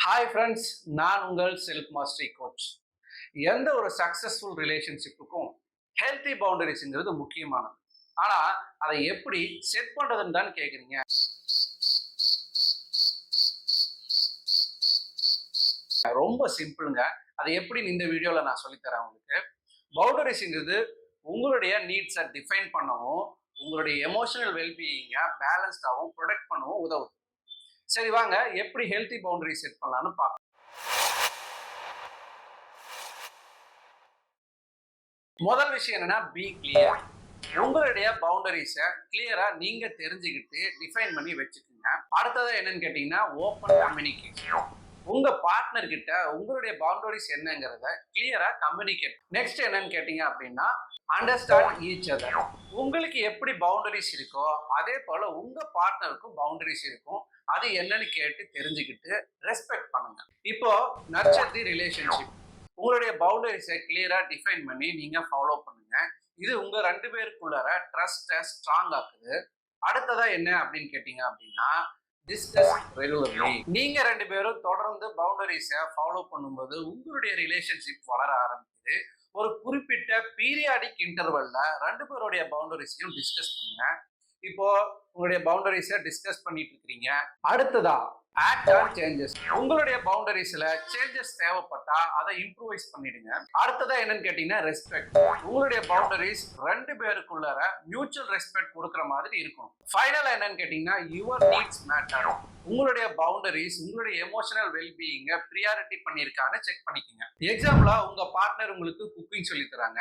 Hi friends, நான் உங்கள் self mastery coach. எந்த ஒரு சக்ஸஸ்ஃபுல் ரிலேஷன்ஷிப்புக்கும் ஹெல்த்தி பவுண்டரிஸ்ங்கிறது முக்கியமானது. ஆனால் அதை எப்படி செட் பண்ணுறதுன்னு தான் கேட்குறீங்க. ரொம்ப சிம்பிளுங்க. அதை எப்படின்னு இந்த வீடியோவில் நான் சொல்லித்தரேன் உங்களுக்கு. பவுண்டரிஸ்ங்கிறது உங்களுடைய நீட்ஸை டிஃபைன் பண்ணவும், உங்களுடைய எமோஷனல் வெல்பீயிங்கை பேலன்ஸ்டாகவும் ப்ரொடெக்ட் பண்ணவும் உதவுது. சரி வாங்க, எப்படி ஹெல்த்தி பவுண்டரி செட் பண்ணலான்னு பார்க்கலாம். முதல் விஷயம் என்னன்னா, பி கிளியர். உங்களுடைய பவுண்டரிஸை கிளியரா நீங்க தெரிஞ்சுக்கிட்டு டிஃபைன் பண்ணி வச்சுக்கோங்க. அடுத்தது என்னன்னு கேட்டீங்கன்னா, ஓப்பன் கம்யூனிகேஷன். உங்க பார்ட்னர் கிட்ட உங்களுடைய பவுண்டரிஸ் என்னங்கிறத கிளியரா கம்யூனிகேட். நெக்ஸ்ட் என்னன்னு கேட்டீங்க அப்படின்னா, அண்டர்ஸ்டாண்ட் ஈச் அதர். உங்களுக்கு எப்படி பவுண்டரிஸ் இருக்கோ அதே போல உங்க பார்ட்னருக்கும் பவுண்டரிஸ் இருக்கும். அது என்னன்னு கேட்டு தெரிஞ்சுக்கிட்டு ரெஸ்பெக்ட் பண்ணுங்க. இப்போ நர்ச்சர் தி ரிலேஷன்ஷிப். உங்களுடைய பவுண்டரிஸை கிளியரா டிஃபைன் பண்ணி நீங்க ஃபாலோ பண்ணுங்க. இது உங்க 2 பேருக்குள்ளார ட்ரஸ்ட்டை ஸ்ட்ராங் ஆக்குது. அடுத்ததா என்ன அப்படின்னு கேட்டீங்க அப்படின்னா, டிஸ்கஸ் ரெகுலர்லி. நீங்க 2 பேரும் தொடர்ந்து பவுண்டரிஸை ஃபாலோ பண்ணும்போது உங்களுடைய ரிலேஷன்ஷிப் வளர ஆரம்பிக்குது. ஒரு குறிப்பிட்ட பீரியாடிக் இன்டர்வல்ல 2 பேருடைய பவுண்டரிஸையும் டிஸ்கஸ் பண்ணுங்க. இப்போ உங்களுடைய பவுண்டரிஸை டிஸ்கஸ் பண்ணிட்டு இருக்கிறீங்க. அடுத்ததா ஆக்ட் ஆன் சேஞ்சஸ். உங்களுடைய பவுண்டரிஸ்ல சேஞ்சஸ் தேவைப்பட்டா அதை இம்ப்ரூவைஸ் பண்ணிடுங்க. அடுத்ததா என்னன்னு கேட்டீங்கன்னா, ரெஸ்பெக்ட். உங்களுடைய பவுண்டரிஸ் 2 பேருக்குள்ளார மியூச்சுவல் ரெஸ்பெக்ட் கொடுக்குற மாதிரி இருக்கும். ஃபைனலா என்னன்னு கேட்டீங்கன்னா, யுவர் நீட்ஸ் மேட்டர். உங்களுடைய பவுண்டரிஸ் உங்களுடைய எமோஷனல் வெல்பீயிங்க ப்ரியாரிட்டி பண்ணியிருக்கான்னு செக் பண்ணிக்கோங்க. எக்ஸாம்பிளா உங்க பார்ட்னர் உங்களுக்கு குக்கிங் சொல்லி தராங்க.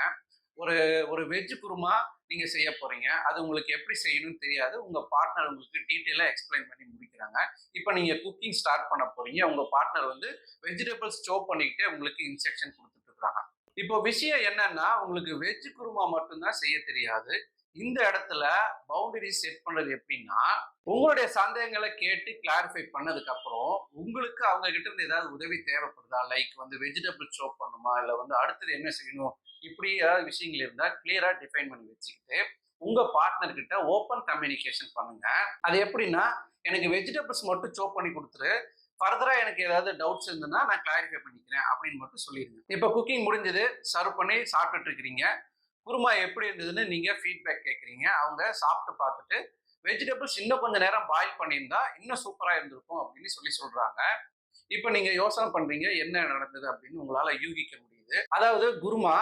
ஒரு ஒரு வெஜ் குருமா நீங்க செய்ய போறீங்க. அது உங்களுக்கு எப்படி செய்யணும்னு தெரியாது. உங்க பார்ட்னர் உங்களுக்கு டீட்டெயிலா எக்ஸ்பிளைன் பண்ணி முடிக்கிறாங்க. இப்போ நீங்க குக்கிங் ஸ்டார்ட் பண்ண போறீங்க. உங்க பார்ட்னர் வந்து வெஜிடபிள்ஸ் சாப் பண்ணிக்கிட்டே உங்களுக்கு இன்ஸ்ட்ரக்ஷன் கொடுத்துட்டு இருக்காங்க. இப்போ விஷயம் என்னன்னா, உங்களுக்கு வெஜ் குருமா மட்டும்தான் செய்ய தெரியாது. இந்த இடத்துல பவுண்டரி செட் பண்றது எப்படின்னா, உங்களுடைய சந்தேகங்களை கேட்டு கிளாரிஃபை பண்ணதுக்கு அப்புறம் உங்களுக்கு அவங்க கிட்ட இருந்து ஏதாவது உதவி தேவைப்படுதா, லைக் வந்து வெஜிடபிள் சாப் பண்ணுமா, இல்லை வந்து அடுத்தது என்ன செய்யணும், இப்படி ஏதாவது விஷயங்கள் இருந்தா கிளியரா டிஃபைன் பண்ணி வச்சுக்கிட்டு உங்க பார்ட்னர் கிட்ட ஓப்பன் கம்யூனிகேஷன் பண்ணுங்க. அது எப்படின்னா, எனக்கு வெஜிடபிள்ஸ் மட்டும் சாப் பண்ணி கொடுத்துரு, ஃபர்தரா எனக்கு ஏதாவது டவுட்ஸ் இருந்ததுன்னா நான் கிளாரிஃபை பண்ணிக்கிறேன் அப்படின்னு மட்டும் சொல்லிடுங்க. இப்போ குக்கிங் முடிஞ்சது, சர்வ் பண்ணி சாப்பிட்டுட்டு இருக்கிறீங்க. குருமா எப்படி இருந்ததுன்னு நீங்க ஃபீட்பேக் கேட்குறீங்க. அவங்க சாப்பிட்டு பார்த்துட்டு வெஜிடபிள்ஸ் இன்னும் கொஞ்சம் நேரம் பாயில் பண்ணியிருந்தா இன்னும் சூப்பரா இருந்திருக்கும் அப்படின்னு சொல்றாங்க. இப்போ நீங்க யோசனை பண்றீங்க என்ன நடந்தது அப்படின்னு உங்களால யூகிக்க முடியுது. அதாவது குருமா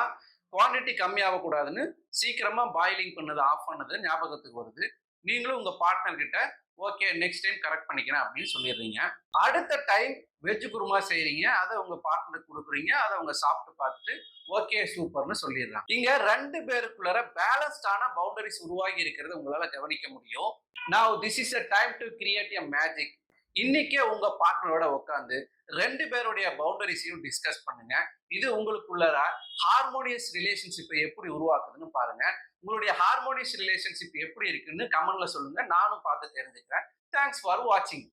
குவான்டிட்டி கம்மியாக கூடாதுன்னு சீக்கிரமா பாயிலிங் பண்ணது ஆஃப் பண்ணது ஞாபகத்துக்கு வருது. நீங்களும் உங்க பார்ட்னர் கிட்ட ஓகே நெக்ஸ்ட் டைம் கரெக்ட் பண்ணிக்கிறேன் அப்படின்னு சொல்லிடுறீங்க. அடுத்த டைம் வெஜ் குருமா செய்றீங்க, அதை உங்க பார்ட்னருக்கு கொடுக்குறீங்க. அதை அவங்க சாப்பிட்டு பார்த்துட்டு ஓகே சூப்பர்னு சொல்லிடுறாங்க. இங்க 2 பேருக்குள்ள பேலன்ஸ்டான பவுண்டரிஸ் உருவாகி இருக்கிறது உங்களால கவனிக்க முடியும். Now this is a time to create a magic. இன்னைக்கே உங்க பார்ட்னரோட உட்காந்து 2 பேருடைய பவுண்டரிஸையும் டிஸ்கஸ் பண்ணுங்க. இது உங்களுக்குள்ள ஹார்மோனியஸ் ரிலேஷன்ஷிப்பை எப்படி உருவாக்குதுன்னு பாருங்க. உங்களுடைய ஹார்மோனியஸ் ரிலேஷன்ஷிப் எப்படி இருக்குன்னு கமெண்ட்ல சொல்லுங்க. நானும் பார்த்து தெரிஞ்சுக்கிறேன். தேங்க்ஸ் ஃபார் வாட்சிங்.